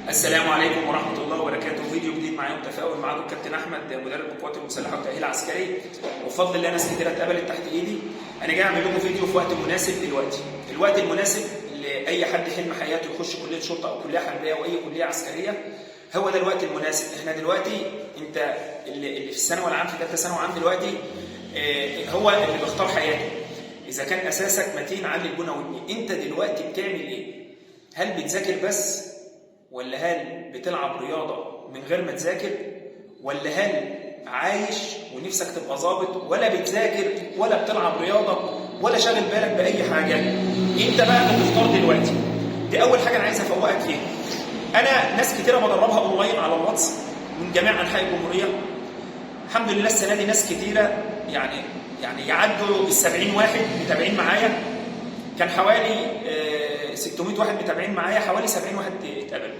السلام عليكم ورحمة الله وبركاته. فيديو جديد معايا متفاؤل. معاكم كابتن أحمد مدرب القوات المسلحة والتأهيل العسكري، وبفضل الله ناس كتير اتقبلت تحت إيدي. أنا جاي أعمل لكم فيديو في وقت مناسب دلوقتي، الوقت المناسب لأي حد حلم حياته يخش كلية شرطة أو كلية حربية أو أي كلية عسكرية. هو ده الوقت المناسب. إحنا دلوقتي أنت اللي في الثانوي العام في ثالثة ثانوي عام دلوقتي هو اللي بيختار حياته. إذا كان أساسك متين علي البنا وابني. أنت دلوقتي بتعمل إيه؟ هل بتذاكر بس؟ ولا هل بتلعب رياضة من غير ما تذاكر؟ ولا هل عايش ونفسك تبقى ظابط ولا بتذاكر ولا بتلعب رياضة ولا شاغل بالك بأي حاجة؟ انت بقى بتختار دلوقتي. دي أول حاجة أنا عايز أفوقك فيها. أنا ناس كتيرة بدربها أونلاين على الواتس من جميع أنحاء الجمهورية. الحمد لله السنة دي ناس كتيرة يعني يعدوا ال70 واحد متابعين معايا. كان حوالي 600 واحد متابعين معايا، حوالي 70 واحد اتقبلوا.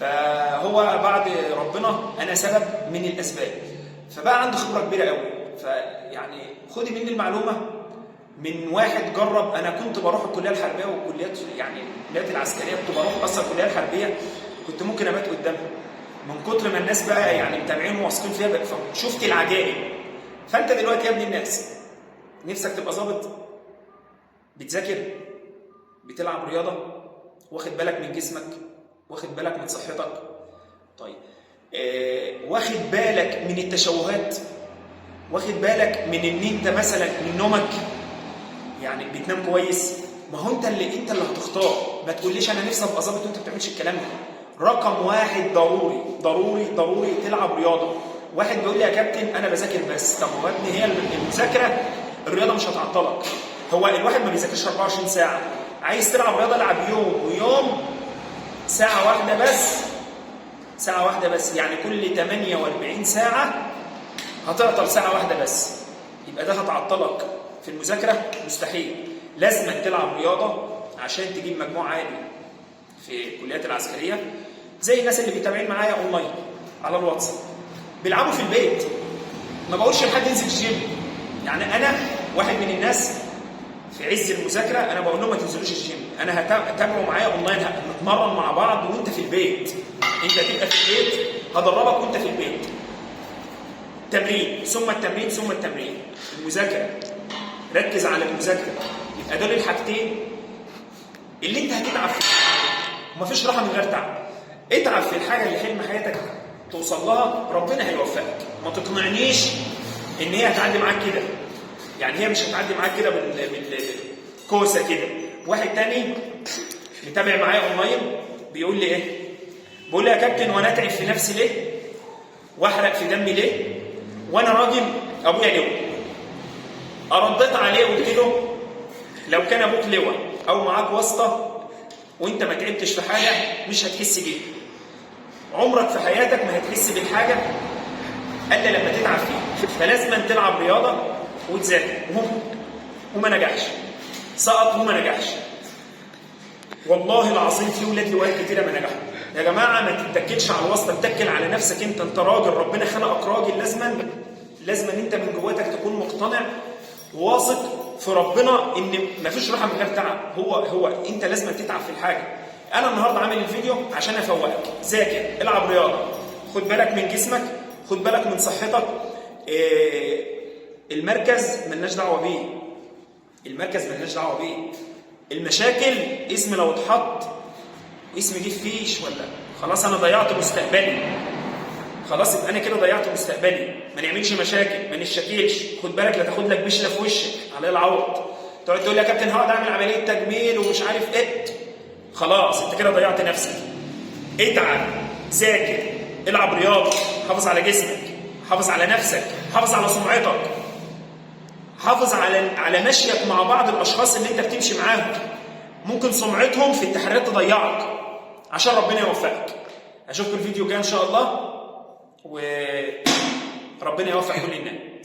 فهو بعد ربنا انا سبب من الاسباب، فبقى عندي خبره كبيره قوي. فيعني خدي مني المعلومه من واحد جرب. انا كنت بروح الكليه الحربيه والكليات، يعني الكليات العسكريه كنت بروح اصلا الكليه الحربيه كنت ممكن ابات قدامها من كتر ما الناس بقى يعني متابعين وواثقين فيها. فشفت العجائب. فانت دلوقتي يا ابن الناس نفسك تبقى ظابط؟ بتذاكر؟ بتلعب رياضة؟ واخد بالك من جسمك؟ واخد بالك من صحتك؟ طيب واخد بالك من التشوهات؟ واخد بالك من ان انت مثلا من نومك؟ يعني بتنام كويس؟ ما هو انت اللي هتختار. ما تقوليش انا نفسي ابقى ظابط وانت ما بتعملش الكلام ده. رقم واحد ضروري ضروري ضروري تلعب رياضة. واحد بيقول لي يا كابتن انا بذاكر بس. طب هو يا ابني هي المذاكرة الرياضة مش هتعطلك. هو الواحد ما بيذاكرش 24 ساعة. عايز تلعب رياضة العب يوم ويوم ساعة واحدة بس. ساعة واحدة بس، يعني كل 48 ساعة هتعطل ساعة واحدة بس. يبقى ده هتعطلك في المذاكرة؟ مستحيل. لازم تلعب رياضة عشان تجيب مجموع عالي في الكليات العسكرية. زي الناس اللي بيتابعين معايا اونلاين على الواتس بيلعبوا في البيت. ما بقولش لحد ينزل الجيم. يعني انا واحد من الناس في عز المذاكره انا بقول لهم ما تنزلوش الجيم. انا هتابعوا معايا اونلاين، هنتمرن مع بعض وانت في البيت. انت هتبقى في البيت هدربك وانت في البيت. تمرين ثم التمرين ثم التمرين. المذاكره ركز على المذاكره. يبقى دول الحاجتين اللي انت هتتعب فيها. ومفيش راحه من غير تعب. اتعب في الحاجه اللي حلم حياتك توصل لها، ربنا هيوفقك. ما تقنعنيش ان هي هتعدي معاك كده. يعني هي مش هتعدي معاك كده بالكوسه كده. واحد تاني متابع معايا اونلاين بيقول لي ايه؟ بيقول لي يا كابتن وانا اتعب في نفسي ليه؟ واحرق في دمي ليه؟ وانا راجل ابويا لواء. رديت عليه وقلت له لو كان ابوك لواء او معاك واسطه وانت ما تعبتش في حاجه مش هتحس بيها. عمرك في حياتك ما هتحس بالحاجه الا لما تتعب فيها. فلازم تلعب رياضه وتذاكر. وما نجحش، سقط وما نجحش. والله العظيم في ولاد لواء كتيره ما نجحوا. يا جماعه ما تتكلش على الواسطه، اتكل على نفسك. انت راجل، ربنا خلقك راجل. لازم انت من جواتك تكون مقتنع وواثق في ربنا ان مفيش راحه من غير تعب. هو انت لازم تتعب في الحاجه. انا النهارده عامل الفيديو عشان افوقك. ذاكر، العب رياضه، خد بالك من جسمك، خد بالك من صحتك. المركز ملناش دعوه بيه. المركز ملناش دعوه بيه. المشاكل اسم لو اتحط اسم جه فيش ولا خلاص انا ضيعت مستقبلي. خلاص يبقى انا كده ضيعت مستقبلي. ما نعملش مشاكل، ما نشكيلش. خد بالك لا تاخد لك بشله في وشك على العوض. تقعد تقول يا كابتن هقعد اعمل عمليه تجميل ومش عارف ايه. خلاص انت كده ضيعت نفسك. اتعب، ذاكر، العب رياضه، حافظ على جسمك، حافظ على نفسك، حافظ على سمعتك، حافظ على مشيك مع بعض الاشخاص اللي انت بتمشي معاهم. ممكن سمعتهم في التحريات تضيعك عشان ربنا يوفقك. اشوفكم الفيديو الجاي ان شاء الله، وربنا يوفق كل الناس.